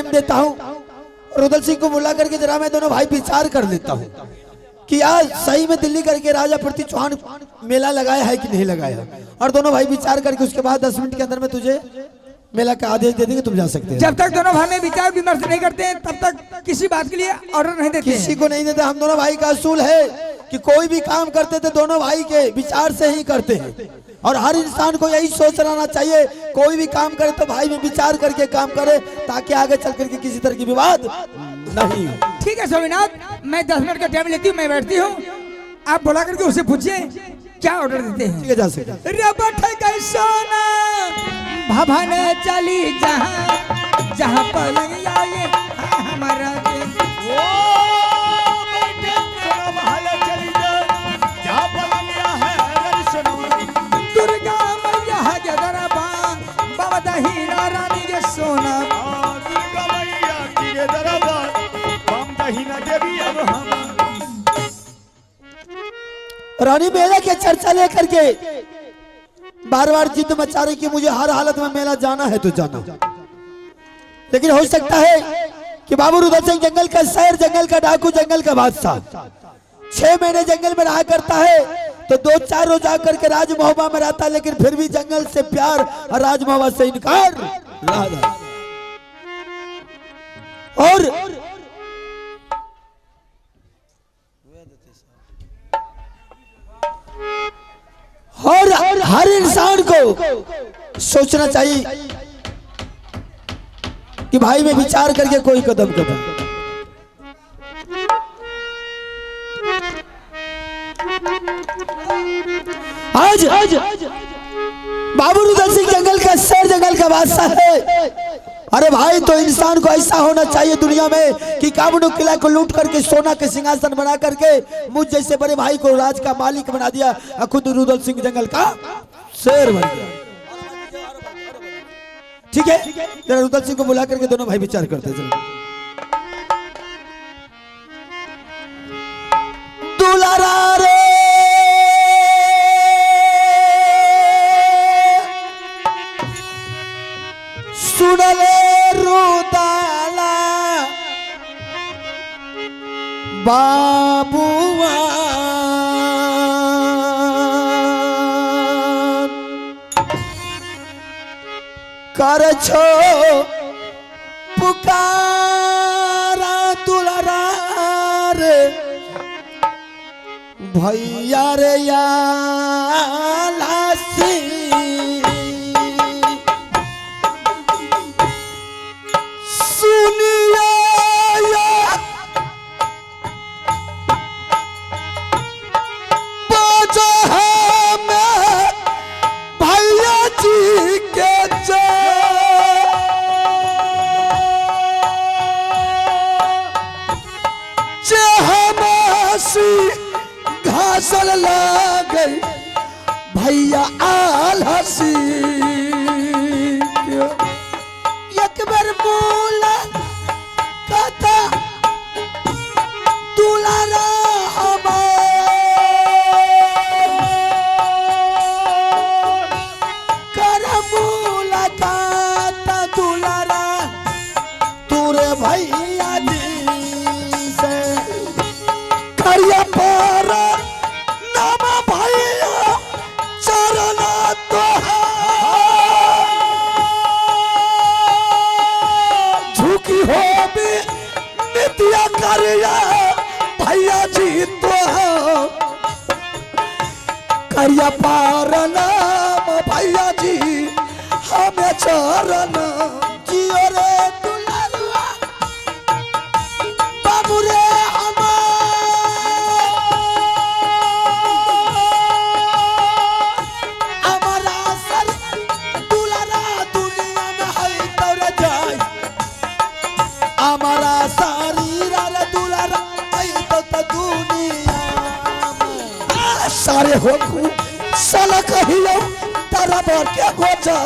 Time देता हूँ। रुदल सिंह को बुला करके जरा मैं दोनों भाई विचार कर लेता हूँ कि आज सही में दिल्ली करके राजा प्रति चौहान मेला लगाया है कि नहीं लगाया, और दोनों भाई विचार करके उसके बाद 10 मिनट के अंदर में तुझे मेला का आदेश दे देंगे, तुम जा सकते हैं। जब तक दोनों भाई में विचार विमर्श नहीं करते हैं तब तक किसी बात के लिए ऑर्डर नहीं देते। किसी को नहीं देते। हम दोनों भाई का असूल है कि कोई भी काम करते थे दोनों भाई के विचार से ही करते हैं, और हर इंसान को यही सोच रहना चाहिए कोई भी काम करे तो भाई में विचार करके काम करे, ताकि आगे चल करके किसी तरह की विवाद नहीं हो। ठीक है स्वामीनाथ, मैं 10 मिनट का टाइम लेती हूँ, मैं बैठती हूँ, आप बुला करके उसे पूछिए क्या ऑर्डर देते हैं। ठीक है, जा सकते। भवन चली जहाँ जहाँ पलंग आए हमारा दुर्गा मैया के दरबार बाबा दहीना रानी के सोना दुर्गा मैया के दरबार बम दहीना देवी अब हम रानी मेला के चर्चा लेकर के बार बार जिद मचा रही कि मुझे हर हालत में मेला जाना है तो जाना, लेकिन हो सकता है कि बाबू रुदल सिंह जंगल का शेर, जंगल का डाकू, जंगल का बादशाह 6 महीने जंगल में रहा करता है, तो 2-4 रोज आकर के राज महोबा में रहता है, लेकिन फिर भी जंगल से प्यार और राज महोबा से इनकार। और हर इंसान को सोचना चाहिए कि भाई में विचार करके कोई कदम कदम। आज बाबू रुदल सिंह जंगल का शेर, जंगल का बादशाह है। अरे भाई, तो इंसान को ऐसा होना चाहिए दुनिया में कि काबुल किला को लूट करके सोना के सिंहासन बना करके मुझ जैसे बड़े भाई को राज का मालिक बना दिया, खुद रुदल सिंह जंगल का शेर बन गया। ठीक है, जरा रुदल सिंह को बुला करके दोनों भाई विचार करते हैं। दुलारा रे सुनले रुदाला बाबुआ कर छो पुकारा दुलारा रे भैया रे या लासी घासल लगे भैया आलसी एक बार बोला कथा दुलारा कर मुलाकात दुलारा तुरे भैया जी से करिया पर नाम भैया चरण तो झुकी हो भी नित्या करिया भैया जी तो करिया पार नाम भैया जी हमें चरण जियो रे दुलारुआ बाबू रे सारे हो साला कहियो तारा बार के गोचा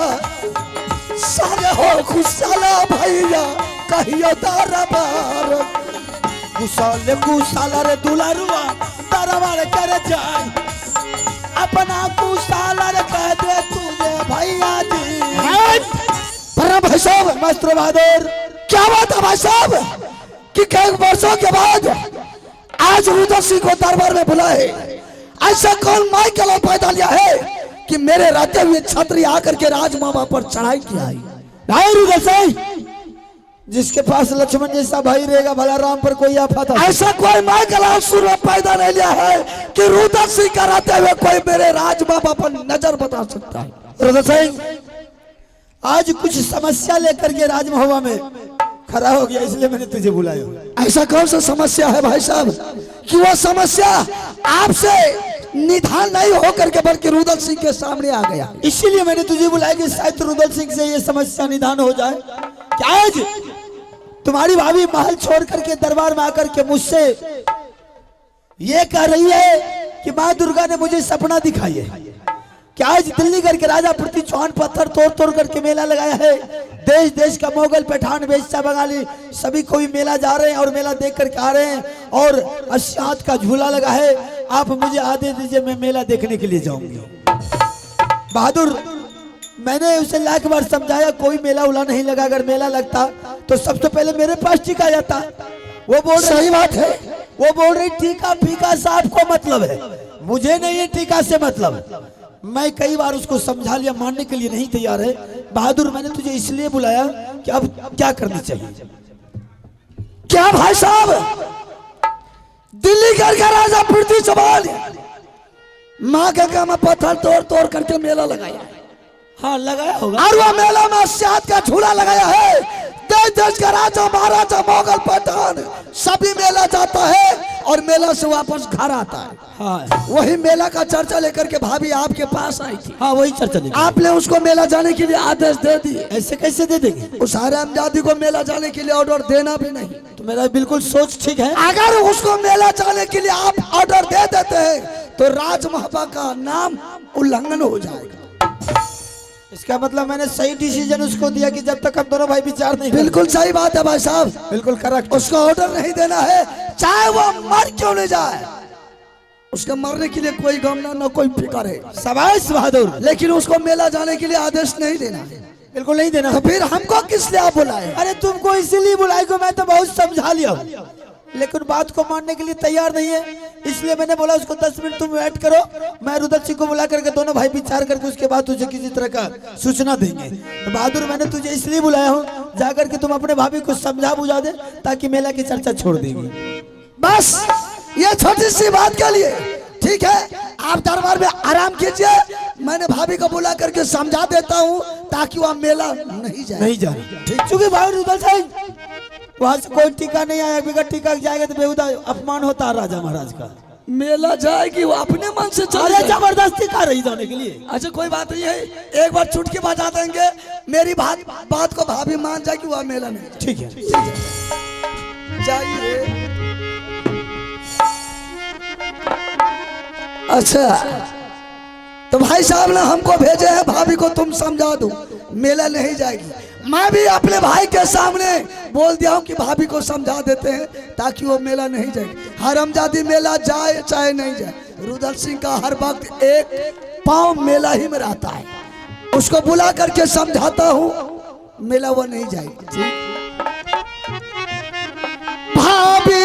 सारे हो साला भैया कहियो तारा बार गुसाला रे दुलारुआ तारा बार कर जाए अपना गुसाला रे कह दे तुझे भैया जी। पर भाई साहब मास्टर बहादुर क्या बात कि कई वर्षों के बाद आज रुद्र सिंह को दरबार में बुलाए। ऐसा कौन माई कला पैदा लिया है कि मेरे रहते हुए क्षत्रिय आकर के राजमामा पर चढ़ाई किया है? भाई रुद्र सिंह, जिसके पास लक्ष्मण जैसा भाई रहेगा भला राम पर कोई आफत आता। ऐसा कोई माई कला सुर पैदा नहीं लिया है कि रुद्र सिंह का रहते हुए कोई मेरे राजमामा पर नजर बता सकता है। रुद्र सिंह, आज कुछ समस्या लेकर के राजमहल में खड़ा हो गया, इसलिए मैंने तुझे बुलाया। ऐसा कौन सा समस्या है भाई साहब कि वो समस्या आपसे निदान नहीं होकर के बल्कि रुद्र सिंह के सामने आ गया? इसीलिए मैंने तुझे बुलाया कि शायद रुद्र सिंह से ये समस्या निदान हो जाए। क्या आज तुम्हारी भाभी महल छोड़ करके दरबार में आकर के मुझसे ये कह रही है कि माँ दुर्गा ने मुझे सपना दिखाई है कि आज दिल्ली करके राजा पृथ्वी चौहान पत्थर तोड़ तोड़ करके मेला लगाया है। देश देश का मोगल पठान बेचता बंगाली सभी कोई मेला जा रहे हैं और मेला देख करके आ रहे हैं और 80 हाथ का झूला लगा है। आप मुझे आदेश दीजिए, मैं मेला देखने के लिए जाऊंगी। बहादुर, मैंने उसे लाख बार समझाया कोई मेला उला नहीं लगा, अगर मेला लगता तो सबसे पहले मेरे पास टीका जाता। वो बोल सही बात है। वो बोल रही टीका फीका से आपको मतलब है, मुझे नहीं है टीका से मतलब। मैं कई बार उसको समझा लिया, मानने के लिए नहीं तैयार है। बहादुर, मैंने तुझे इसलिए बुलाया कि अब क्या करनी चाहिए। क्या भाई साहब, दिल्ली का राजा पृथ्वी चौहान माँ के काम पत्थर तोड़ तोड़ करके मेला लगाया? हाँ, लगाया होगा। और वो मेला में 80 हाथ का झूला लगाया है। देश देश का राजा महाराजा मोगल पठान सभी मेला जाता है और मेला से वापस घर आता है। हाँ, वही मेला का चर्चा लेकर के भाभी आपके पास आई थी। हाँ, वही चर्चा लेकर। आपने उसको मेला जाने के लिए आदेश दे दिए। ऐसे कैसे दे देंगे? उस हरामजादी को मेला जाने के लिए ऑर्डर देना भी नहीं। तो मेरा बिल्कुल सोच ठीक है। अगर उसको मेला जाने के लिए आप ऑर्डर दे देते हैं तो राजमहबा का नाम उल्लंघन हो जाएगा। इसका मतलब मैंने सही डिसीजन उसको दिया कि जब तक हम दोनों भाई विचार नहीं। बिल्कुल सही बात है भाई साहब, बिल्कुल करेक्ट। उसको ऑर्डर नहीं देना है, चाहे वो मर क्यों नहीं जाए। उसके मरने के लिए कोई गम ना कोई फिक्र है। शाबाश बहादुर, लेकिन उसको मेला जाने के लिए आदेश नहीं देना है। बिल्कुल नहीं देना। तो फिर हमको किस लिए आप बुलाए? अरे तुमको इसीलिए बुलाई को मैं तो बहुत समझा लिया हूँ, लेकिन बात को मानने के लिए तैयार नहीं है। इसलिए मैंने बोला उसको 10 मिनट तुम वेट करो, मैं रुद्र सिंह को बुला करके दोनों भाई विचार करके उसके बाद तुझे किसी तरह का सूचना देंगे। तो बहादुर, मैंने तुझे इसलिए बुलाया हूँ जाकर के तुम अपने भाभी को समझा बुझा दे ताकि मेला की चर्चा छोड़ देंगे। बस ये छोटी सी बात के लिए ठीक है, आप दरबार में आराम कीजिए। मैंने भाभी को बुला करके समझा देता हूँ ताकि वह मेला नहीं जाए। नहीं जा रही, चूंकि भाई रुद्र सिंह वहां से कोई टीका नहीं आया, बिगड़ टीका जाएगा तो बेहुदा अपमान होता है राजा महाराज का। मेला जाएगी वो अपने मन से चले अरे जबरदस्ती कर रही जाने के लिए। अच्छा कोई बात नहीं है, एक बार चुटकी बजा देंगे, मेरी बात को भाभी मान जाएगी, वह मेला नहीं। ठीक है, जाइए। अच्छा, तो भाई साहब ने हमको भेजे हैं भाभी को तुम समझा दो, मेला नहीं जाएगी। मैं भी अपने भाई के सामने बोल दिया हूँ कि भाभी को समझा देते हैं ताकि वो मेला नहीं जाए। हरामजादी मेला जाए चाहे नहीं जाए, रुद्र सिंह का हर वक्त एक पांव मेला ही में रहता है। उसको बुला करके समझाता हूँ, मेला वो नहीं जाएगी। भाभी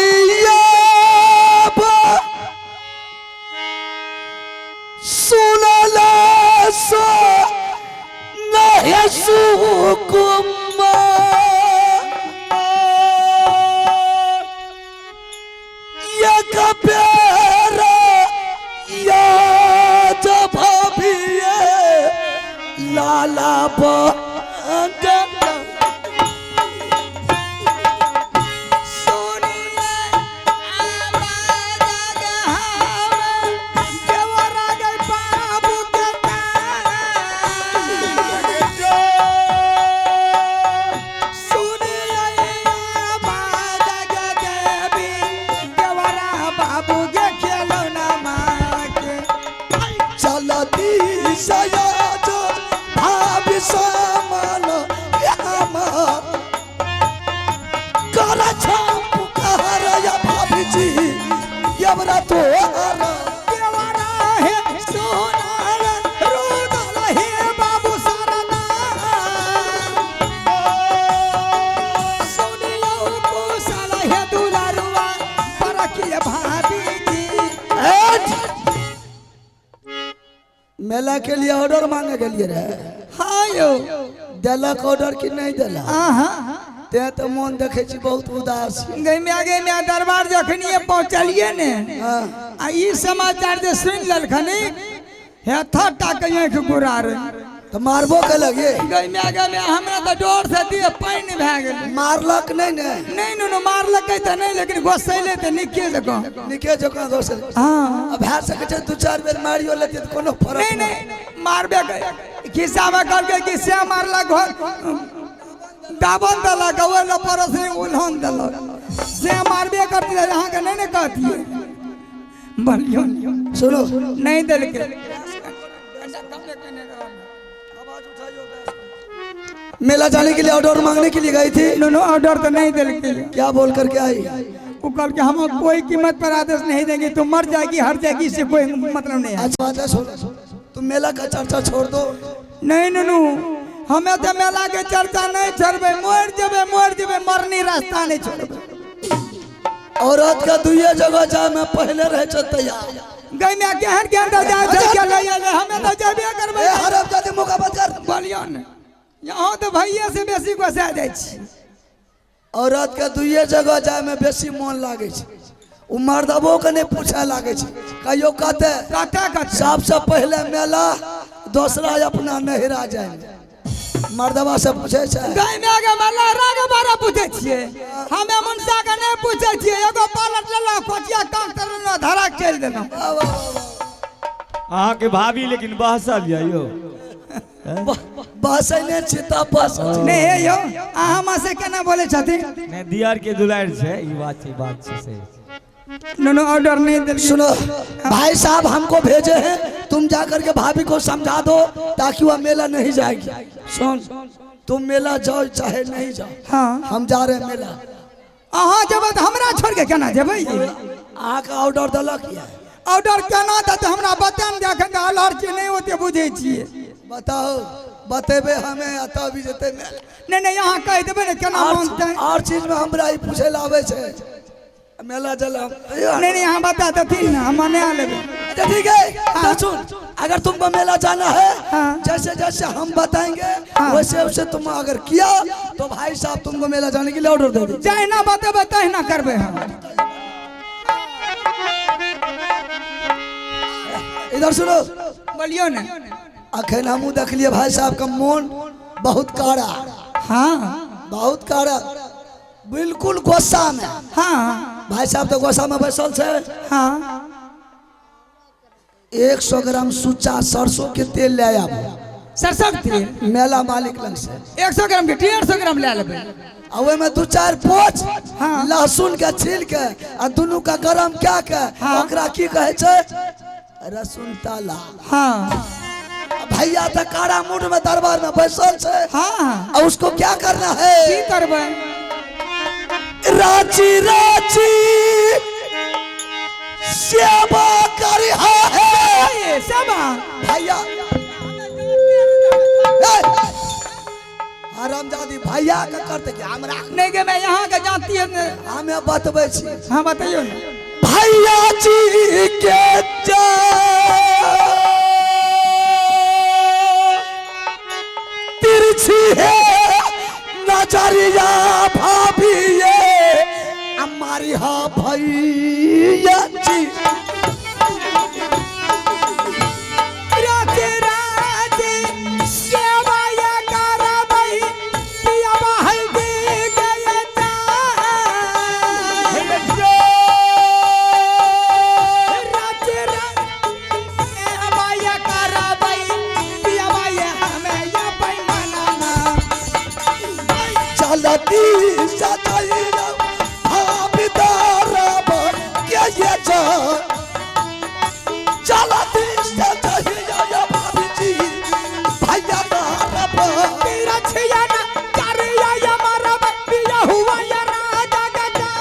सुनला सो नहीं सुकुमा ये कपेरा या जब भाभी लाला मेला के लिए ऑर्डर मांगे के लिए रहे। हाँ यो दिलक ऑर्डर कि नहीं दिला? हाँ ते तो मन देखे छी बहुत उदास है। गई में आगे में दरबार जखनी पहुँचलिए ने आ ई समाचार जे सुन ललखनी हे थट्टा के आँख गुरा रहे तो मारबो के लगे। गई में आगे में हमरा तो डोर से दिए पानी भए गेल। मारलक नहीं ने? नहीं नु मारलक त नहीं, लेकिन गोसैले त निके जको निके जका दोस्त। हाँ अब भए सके छै 2-4 बेर मारियो लेते तो कोनो फर्क नहीं नहीं मारबे गए खिस्सा में करके किस्सा मारला घर दाबन दला गवल परस ने उन्होंने दला से मारबे करती है। यहाँ के नहीं ने कहती है बोलियो सुनो नहीं दिल के मेला जाने के लिए ऑर्डर मांगने के लिए गई थी। नो ऑर्डर तो नहीं दिल के क्या बोल करके आई? वो कल के हम कोई कीमत पर आदेश नहीं देंगे, तुम मर जाएगी हर जाएगी, इससे कोई मतलब नहीं है। अच्छा बात है सुन, तुम मेला का चर्चा छोड़ दो। नहीं नु हमें तो मेला के चर्चा नहीं छोड़बे, मोड़ जेबे मरनी रास्ता नहीं छोड़बे। औरत का दुइये जगह जा में पहले रह तैयार। गई में गहन के अंदर जाए के ले हमें तो जाबे करबे। ए हरब जाते मौका मत कर। बोलियो ने यहाँ तो भैया से बेसी गोसा जाय छी। औरत के दुइये जगह जाए में बेसी मन लागे छै। उ मर्दबो के नहीं पूछे लागे छै। कहियो कहते सबसे पहले मेला, दूसरा अपना नहिरा जाए। मर्दबा से पूछे छै। गई में आगे मेला राग बारा पूछे छिए, हमें मुंसा के नहीं पूछे छिए। एगो पालट लेला कोचिया काम करना धरा चल देना। अहाँ के भाभी लेकिन बहसा लिया यो बस ने चिता बस नहीं है यो अहाँ मां से केना बोले छथि? नहीं दियार के दुलार छे ई बात छै सही। नो ऑर्डर नहीं दे। सुनो भाई साहब हमको भेजे हैं, तुम जाकर के भाभी को समझा दो ताकि वह मेला नहीं जाएगी। सुन तुम मेला जाओ चाहे नहीं जाओ, हाँ हम जा रहे हैं मेला। अहाँ जब हमरा छोड़ के केना जेबै? अहाँ का ऑर्डर दलक या ऑर्डर केना दत हमरा बतान जखन अलर्जी नहीं होते बुझे छिए। बताओ बतेबे हमें तभी जते मेला। नहीं यहाँ कह देबे ने केना मानते। और चीज में हमरा ही पूछे लावे छे मेला जला। नहीं यहाँ बता देती ना हम मने आ लेबे। ठीक है तो सुन, अगर तुमको मेला जाना है हाँ। जैसे जैसे हम बताएंगे हाँ। वैसे वैसे तुम अगर किया तो भाई साहब तुमको मेला जाने के लिए ऑर्डर दे देंगे। चाहे ना बतेबे तही ना करबे हम। इधर सुनो, बोलियो ने अखन हमू देख लिए भाई साहब का मन बहुत काड़ा। हाँ बहुत काड़ा, बिल्कुल गुस्सा में। हाँ भाई साहब तो गुस्सा में बैसल छे। हाँ 100 ग्राम सुच्चा सरसों के तेल ले आब सरसों के तेल मेला मालिक लंग से। 100 ग्राम के 150 ग्राम ले लेबे। अवे में 2-4 पोच हाँ। लहसुन के छील के आ दोनों का गरम क्या के हाँ। ओकरा की कहे छे रसुन ताला। हाँ भैया तो काड़ा मूड में दरबार में बैसल छे। हाँ और उसको क्या करना है? की करबे? रांची रांची सेवा करिहा है सेवा भैया। आरामजादी भैया का करते क्या हमरा नहीं के मैं यहाँ के जानती है। हमें बतबै छी। हाँ बताइयो ना। भैया जी के तिरछी है नजरिया भाभी ये हमारी हाँ भैया जी। राजे राजे सेवा या करबई पिया बहल दे गए जा। राजे राजे सेवा या करबई पिया बहल हमें या पैमाना चलती सताई भाभी दारब के ये जा। चलती सताई भाभी जी भैया दारब तेरा छिया ना करिया या मरब पिया हुआ या राजा गजा।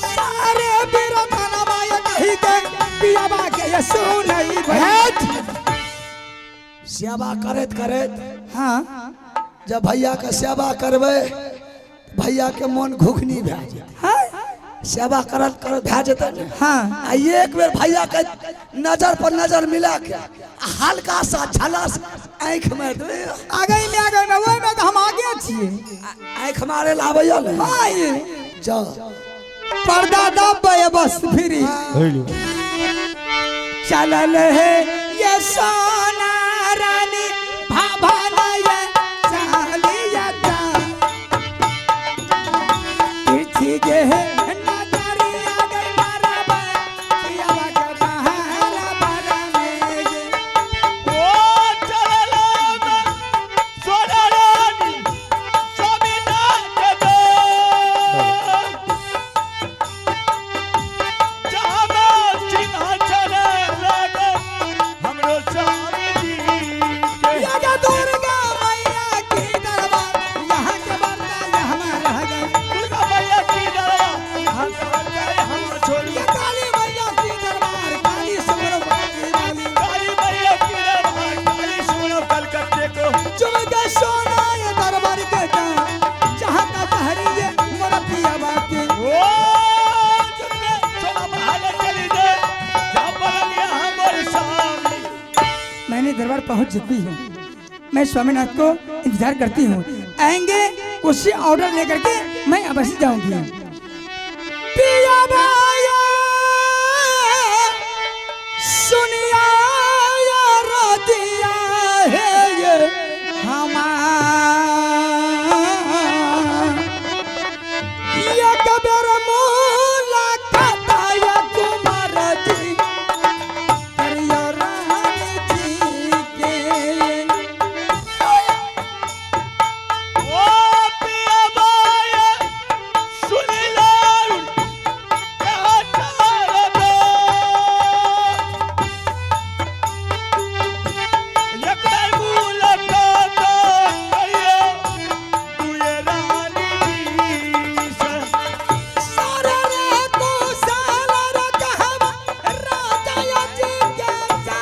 सारे बीरा थाना माया कही दे पिया बा के ये सुनई भेट। सेवा करत करत हाँ जब भैया का सेवा करबे भैया के मन घुघनी भए जाए। हाँ सेवा करत करत भै जेतै ने। हाँ आ एक बेर भैया के नजर पर नजर मिला के हल्का सा झलस आँख में दे आगे में वही में तो हम आगे छिए। आँख मारे लाबैया ने। हाँ ये जा पर्दा दबे बस फिरी चलल है ये सोना रानी भाभाना ये चालिया दा पीछे के है नजरिया गई मारा बा किया के बहारा बड़ा में ओ चलला सोना रानी सबिना के दो जामा चिन्हा चले लगे हमरो स्वामी जी के या दुर्गा मैया की दरबार यहाँ के बंदा यहाँ रह गए। दुर्गा मैया की दरबार हम जाए हम छोड़ ये काली मैया की दरबार काली सुमरो बाकी वाली काली मैया की दरबार काली सुनो कलकत्ते को चुम के सोना ये दरबार के जा जहाँ का बहरी ये मोरा पिया बाकी ओ चुपके सोना महल चली दे जा बलिया हमर स्वामी मैंने दरबार पहुंच चुकी हूँ। मैं स्वामीनाथ को इंतजार करती हूँ, आएंगे उससे ऑर्डर लेकर के मैं अवश्य जाऊंगी। पिया भाया सुनिया या रोदिया है ये हमार ये कबर मुलाकात या कुमार जी करियो रानी जी के ओ पिया बाया सुनी लो क्या चार दो एक बार मुलाकात करियो तू ये रानी जी से सारा रे तू साला रे कहवा राजा या जी के जा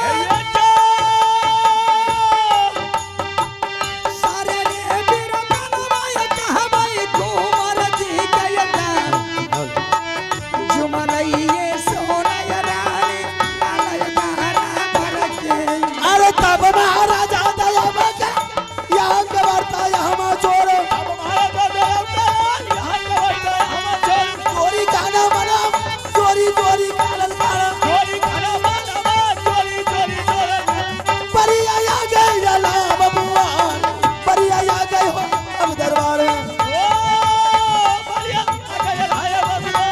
ये जा सारे रे बीरा बनवा या कहवा कुमार जी के जा जुमलइए सोना या रानी लाला या तारा पर के अरे तब महाराजा दया बके यहाँ के वार्ता यहाँ छोड़ो अब हमारा दादा यहाँ का वाइदा हम चल चोरी गाना मना चोरी चोरी कालल काला चोरी खाना माना चोरी चोरी चोरी परिया या गए जला बबुआ परिया या गए हो अब दरबार में। ओ बलिया आगे लाए बबुआ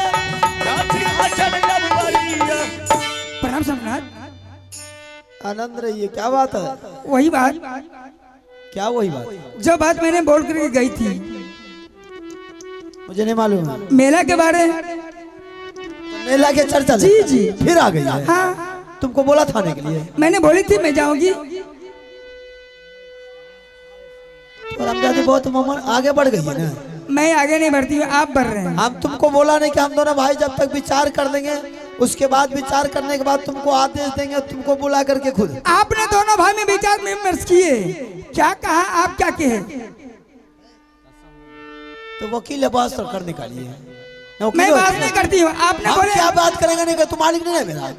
जाती आचन लब बलिया प्रणाम सम्राट। आनंद रहिए। क्या बात है? वही बात क्या वही बात? जो बात मैंने बोल करके गई थी मुझे नहीं मालूम है। मेला के बारे मेला के चर्चा जी लेकर जी फिर आ गई है। हाँ तुमको बोला था आने के लिए मैंने बोली थी मैं जाऊंगी। और हमजादी बहुत आगे बढ़ गई है ना। मैं आगे नहीं बढ़ती हूँ, आप बढ़ रहे हैं। हम तुमको बोला नहीं कि हम दोनों भाई जब तक विचार कर लेंगे उसके बाद विचार करने के बाद तुमको आदेश देंगे तुमको बुला करके खुद। आपने दोनों भाई में विचार विमर्श किए, क्या कहा, आप क्या कहे? तो वकील है बात कर निकालिए। मैं बात नहीं करती हूँ, आपने हम बोले क्या बात करेंगे नहीं तुम मालिक नहीं है मेरा।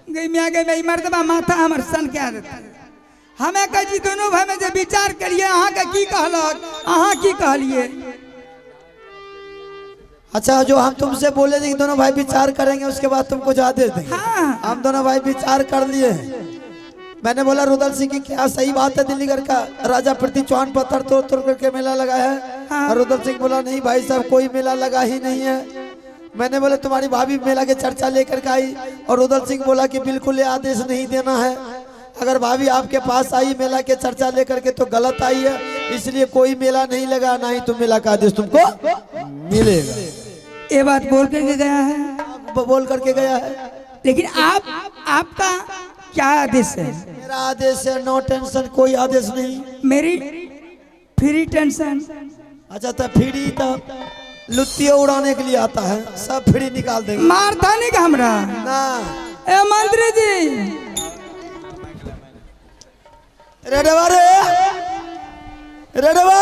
गई मैं आगे मेरी मर्दबा माथा हमर सन क्या देता है। हमें कही दोनों भाई में जो विचार करिए अहाँ का की कहलक, अहाँ की कहलिए। अच्छा जो हम तुमसे बोले थे कि दोनों भाई विचार करेंगे उसके बाद तुमको जो आदेश देंगे। हाँ हम दोनों भाई विचार कर लिए हैं। मैंने बोला रुदल सिंह की क्या सही बात है दिल्लीगढ़ का राजा प्रति चौहान पत्थर तोड़ तोड़ करके मेला लगाया है। हाँ। और रुदल सिंह बोला नहीं भाई साहब कोई मेला लगा ही नहीं है। मैंने बोला तुम्हारी भाभी मेला की चर्चा लेकर के आई और रुदल सिंह बोला कि बिल्कुल ये आदेश नहीं देना है। अगर भाभी आपके पास आई मेला के चर्चा लेकर के तो गलत आई है, इसलिए कोई मेला नहीं लगा ना ही तुम मेला का आदेश तुमको मिलेगा। ये बात बोल करके गया है, बोल करके गया है। लेकिन आपका क्या आदेश है? मेरा आदेश है नो टेंशन, कोई आदेश नहीं। मेरी फ्री टेंशन। अच्छा तो फ्री तो लुत्तियों उड़ाने के लिए आता है, सब फ्री निकाल देंगे मारता नहीं का हमरा ना। ए मंत्री जी रेडवा रे रेडवा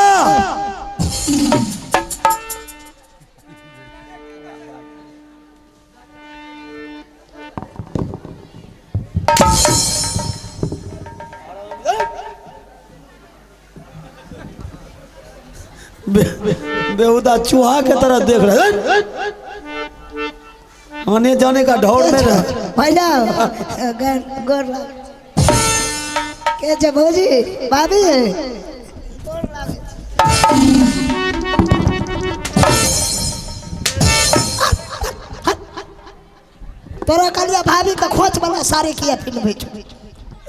बेहुदा चूहा के तरह देख रहे हैं। आने जाने का ढौर में रहे। भैया गोर लाग के जे भौजी भाभी गोर लाग तोरा कलिया भाभी का खोच वाला सारे किया फिल्म भेज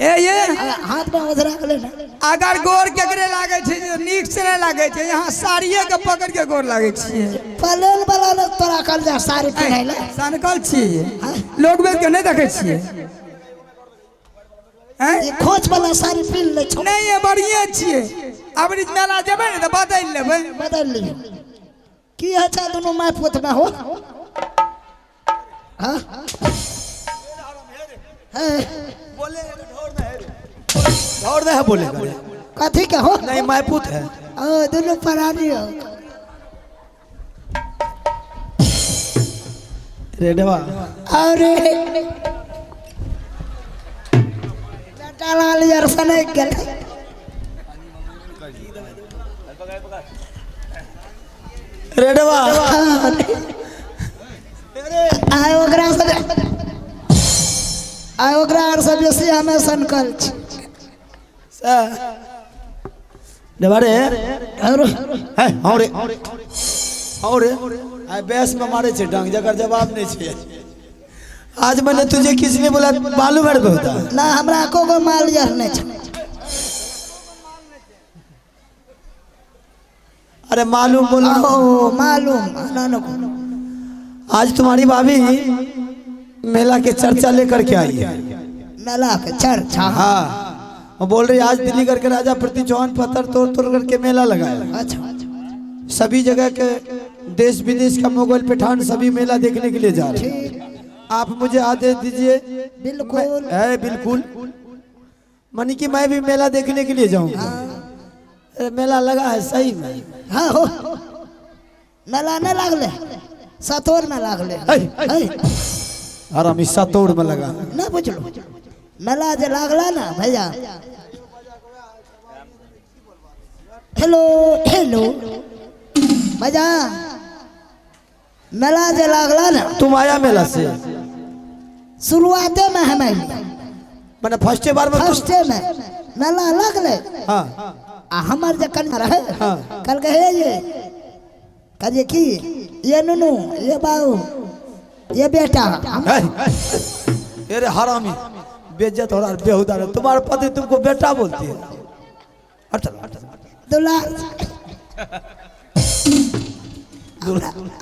ये हाथ में उधरा के लेना अगर गोर केकरे लागे छे जो नीक से नहीं लागे छे यहाँ साड़िए के पकड़ के गोर लागे छे पलेन वाला लोग तोरा कलिया साड़ी पहनाइला सनकल छी लोग बेच के नहीं देखे छिए हैं ये खोच वाला साड़ी पहन ले छौ नहीं ये बढ़िया छिए अब इस मेला जेबे ने तो बदल लेबे बदल ली की है चा दोनों माय पुत में हो हां ढौर है बोलेगा कथी के हो नहीं महपूत है। ओ दोनों परानी हो रेडवा अरे लाल यार सने गेल रेडवा आय ओकरा से बेसी हमें सनकल छी देवारे और है औरे औरे आई बेस में मारे छे डंग जकर जवाब नहीं छे। आज मैंने तुझे किसने बोला मालूम है बेहुदा ना हमरा को माल यार नहीं छ अरे मालूम बोला ओ मालूम ना ना आज तुम्हारी भाभी मेला के चर्चा लेकर के आई है। मेला के चर्चा हाँ वो बोल रही आज दिल्ली करके राजा प्रति चौहान पत्थर तोड़ तोड़ करके मेला लगाया। अच्छा सभी जगह के देश विदेश का मुगल पठान सभी मेला देखने के लिए जा रहे हैं। आप मुझे आदेश दीजिए। बिल्कुल है बिल्कुल मनी की मैं भी मेला देखने के लिए जाऊंगा। अरे मेला लगा है सही में। हाँ हो मेला नहीं लागले सतोर में लागले आराम हिस्सा तोड़ में लगा ना बुझलो मेला जे लागला ना भैया हेलो हेलो भैया मेला जे लागला ना तुम आया मेला से शुरुआते में हमें मैंने फर्स्ट बार में फर्स्टे में मेला लगले हाँ आ हमर जे कन्या रहे हाँ। कल कहे ये कहे की ये नुनू ये बाबू ये बेटा अरे हरामी बेइज्जत हो रहा है बेहुदा है। तुम्हारा पति तुमको बेटा बोलती है। दुला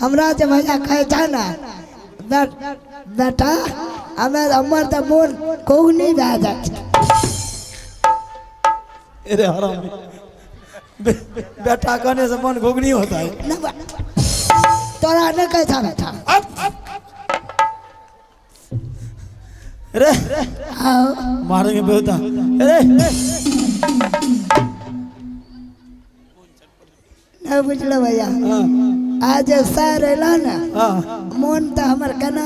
हमरा जे भैया कहे था ना बेटा हमें हमर तो मोन कोई नहीं रह जाती अरे हरामी बेटा कहने से मन घुगनी होता है। तोरा नहीं कहे था बेटा अरे मारेंगे बेहुदा। अरे नहीं बुझलो भैया आज सर एला ना मन तो हमार कना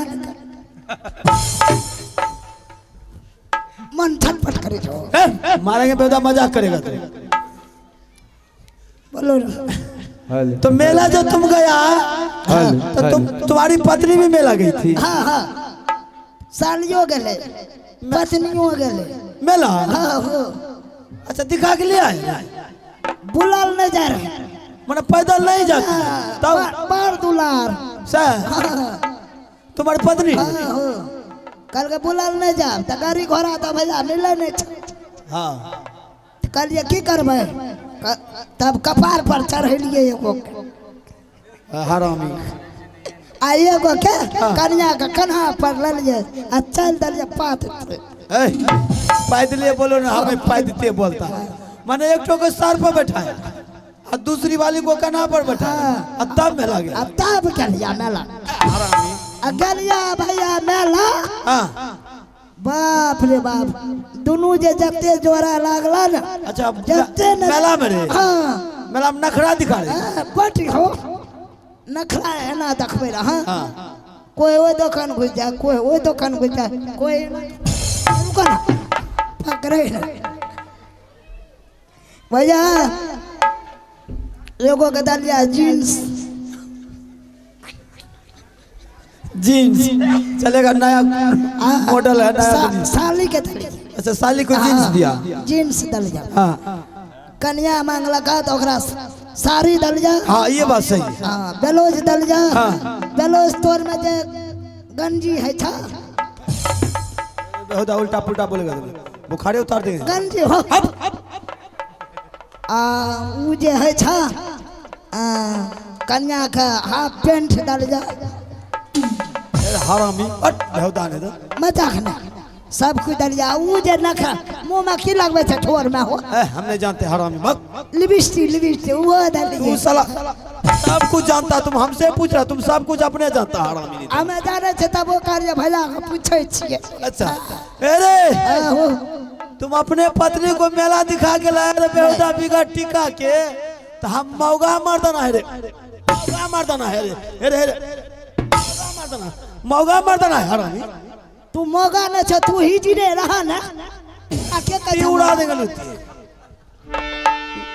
मन छटपट करे छो मारेंगे बेहुदा मजाक करेगा तू। बोलो ना तो मेला जो तुम गया तो तुम्हारी पत्नी भी मेला गई थी। हाँ हाँ सालियो गले पत्नियों गले मेला हाँ हो अच्छा दिखा के लिए आए बुलाल नहीं जा रहे मैंने पैदल नहीं जाती तब बार दुलार तुम्हारी पत्नी हाँ हो कल के बुलाल नहीं जा तो गाड़ी घोड़ा तो भैया मिले नहीं हाँ कल ये की करबे तब कपार पर चढ़ेलिए एगो हरामी आइए गो के कन्या का कन्हा पर ललिए आ चल दलिए पात पैदले बोलो ना हमें पैदते बोलता है। मैंने एक टोको सर पर बैठाया और दूसरी वाली को कन्हा पर बैठाया और तब मेला गया। अब तब गलिया मेला गलिया भैया मेला हाँ बाप रे बाप दोनों जे जते जोरा लागला ना अच्छा जते मेला में रे हाँ मेला में नखरा दिखा रहे पटी हो नखरा है ना देखबे हाँ कोई वो दुकान घुस जा कोई वो दुकान घुस जा कोई रुको ना पकड़े ना भैया एगो के दलिया जीन्स जीन्स चलेगा, नया मॉडल है, नया जीन्स। साली के दलिया। अच्छा साली को जीन्स दिया। जीन्स दलिया। हाँ कन्या मांगला का तो ओकरा साड़ी दलिया। हाँ ये बात सही है। हाँ ब्लाउज दलिया। ब्लाउज तोर में जे गंजी है था, बहुत उल्टा पुल्टा बोलेगा, बुखारे उतार देंगे। गंजी हो उ जे है था कन्या का हाफ पेंट दलिया। हरामी हट बेहुदा ने दो। मजाक ना, सब कुछ दलिया। उ जे नखा मुंह में की लगवे छै ठोर में हो, हम नहीं जानते हरामी मत। लिपस्टिक वो तू दलिया। साला सब कुछ जानता, तुम हमसे पूछ रहा, तुम सब कुछ अपने जानता हरामी नहीं। हमें जाने छै तब वो कार्य भैया के पूछे छिए। अच्छा अरे आहो तुम अपने पत्नी को मेला दिखा के लाए रे बेहुदा बिगड़ टिका के, तो हम मौगा मर्दना है रे, मौगा मर्दना है रे, हेरे हेरे मौगा मर्दना, मौगा मर्दना है हरामी। तू मोगा न छ, तू ही जीरे रहा ना आके ये उड़ा देगा लुत्ती।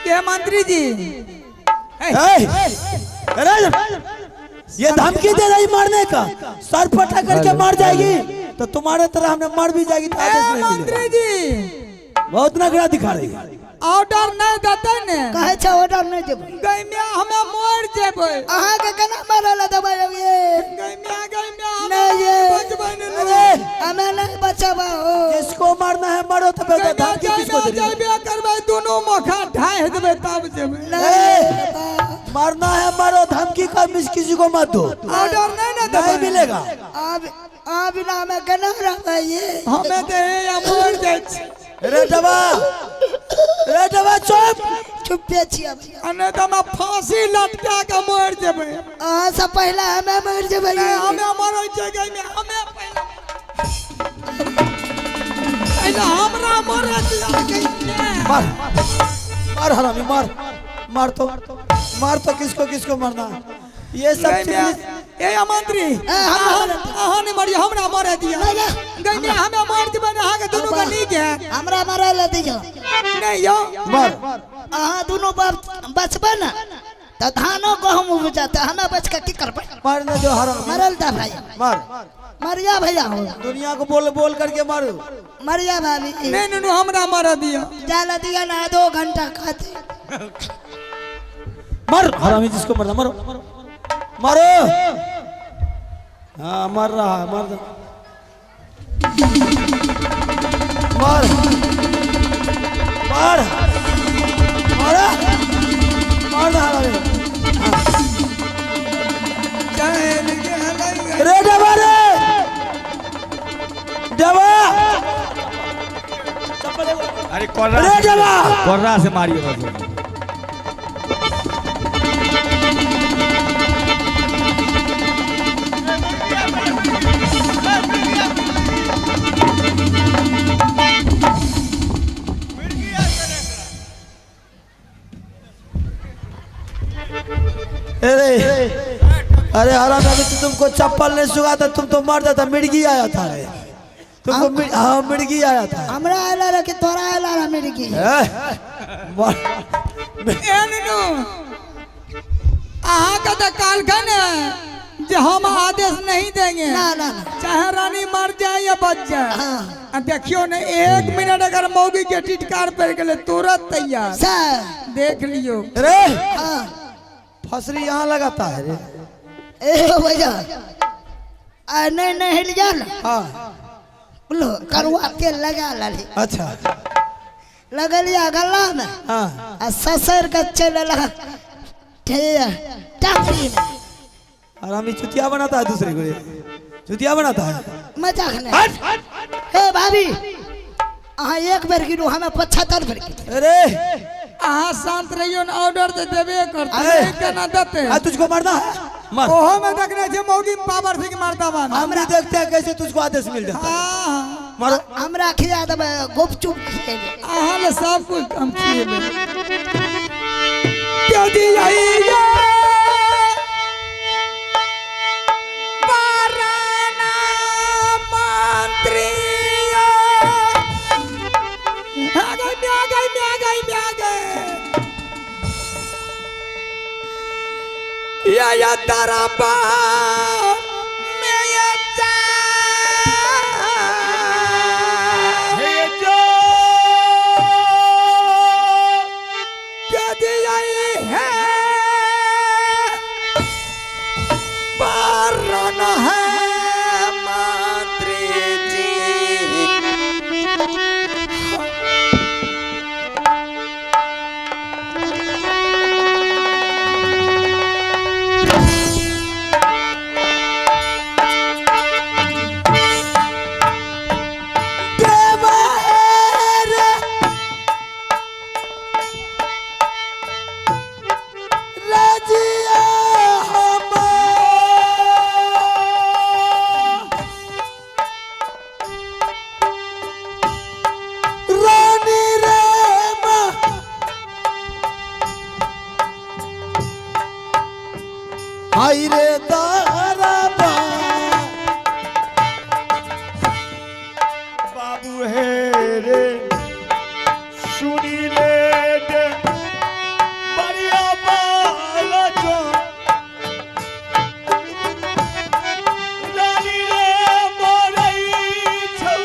ये मंत्री जी अरे ये धमकी दे रही मारने का, सर पटा करके मार जाएगी, तो तुम्हारे तरह हमें मार भी जाएगी तो आदेश नहीं मिलेगा। मंत्री जी बहुत नखरा दिखा रही है। ऑर्डर नहीं देते ने, कहे छ ऑर्डर नहीं देब। गैमिया हमें मोड़ जेबै। अहाँ के केना मारल दबाय ये गैमिया नहीं ये बचबै ने। हमें नहीं बचाबा हो। जिसको मारना है मारो, तो बेटा धमकी किसको दे रही है? जेबे करबै दोनों मौका ढाई देबै तब जेबै। मारना है मारो, धमकी का मिस किसी को मत दो। ऑर्डर नहीं ना नहीं मिलेगा। अब बिना में केना रहबै ये। हमें दे या मोड़ जाइ छी। रे डबा चुप। चुपे छिए भैया। अने तो हम फांसी लटका के मोड़ जेबै। अहाँ से पहले हमें मर जेबै। हमें मरै छै गैमिया, हमें पहले हमरा मरै छै गैमिया। मार मार हरामी मार, मार तो किसको किसको मारना है? ये सब चीज ए मंत्री अहाँ ने मरिया, हमरा मारे दिया। गैमिया हमें मार दिबे ने, अहाँ के दुनू के नीक है। हमरा मारे ले दियो नहीं यो मार। अहाँ दोनों बचबे ना तो धानो गहूम उपजाते, हमें बच के की करबै? मारने जो हरामी, मरल दा भैया, मार। मरिया भैया हो। दुनिया को बोल बोल करके मारो। मरिया भाभी नहीं नुनू हमरा मार दिया। जाला दिया ना 2 घंटा खाते। मार हरामी, जिसको मरना मारो मारो। हाँ मर रहा है, मार दो। मार मार मारा मार दो हरामी। रे डबा रे डबा, अरे रे डबा कोर्रा से मारियो बस। अरे हराम, अभी तो तुमको चप्पल नहीं सुखा था, तुम तो मर जाता। मिर्गी आया था रे तुमको। हाँ मिर्गी आया था। हमरा आला रे कि तोरा आला रे मेरी की। अहाँ का तो कालखन है जो हम आदेश नहीं देंगे, ना ना चाहे रानी मर जाए या बच जाए। हाँ देखियो ने 1 मिनट अगर मौगी के टिटकार पर गए तुरंत तैयार। सर देख लियो रे हाँ फसरी यहाँ लगाता है रे। ए भैया आ नहीं हिल जा ना। हाँ लो करुआ तेल लगा ली। अच्छा लगलिया गला में हाँ। आ ससर का चलला टाकरी में। हरामी चुतिया बनाता है दूसरे को, चुतिया बनाता है। मजाक नहीं। हे भाभी अहाँ 1 बेर गिरू, हमें 75 बेर गिरू। अरे अहाँ शांत रहियो न, ऑर्डर तो देबे करते अरे! नहीं केना देते। तुझको मारना है मार। ओहो में देखने छे मौगी पावर से मारता बा। हम नहीं देखते हैं कैसे तुझको आदेश मिल जाता है। हां मारो। हमरा खिया देबे गुपचुप खिएबे। अहाँ ले सब कुछ हम खिएबे। यदि यही ये बाराना मंत्री आ गई। या तारा बा मैं या हे जो प्यादे आए हैं पारण है मातृ जी हाय रे तारा बा बाबू हे रे सुनी ले दे बढ़िया बाला जो रानी रे मोरई छौ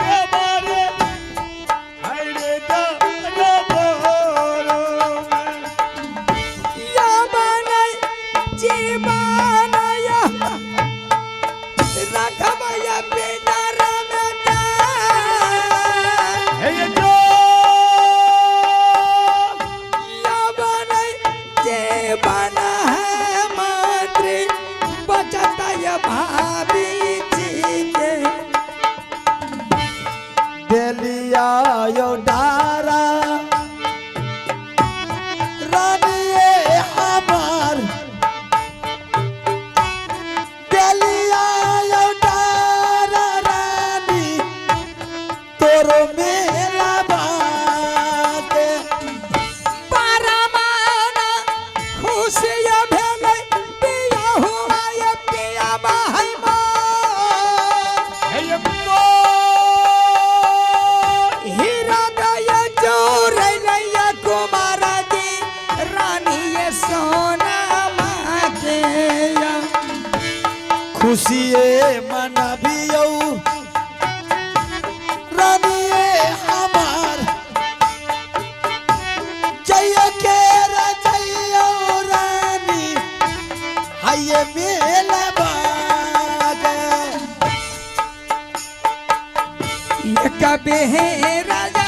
के मारे हाय रे दाना बोरो या बनाई जीवनया राघवया बेनारा में जा हे जो या बनाई जीवन है मातृ बचता या भाभी जी के देलिया यो डारा रानी हमार देलिया यो डारा रानी तोरो मेला बाटे परमाना खुशिया भेलै पिया हुआ या पिया भाई माँ हे मो हीरा दया जोरे नैया कुमारा जी रानी ये सोना माँ के या खुशिए मनबियौ रानिए हमार जय के रजैयो रानी हाय मेला बागे ये कबे है राजा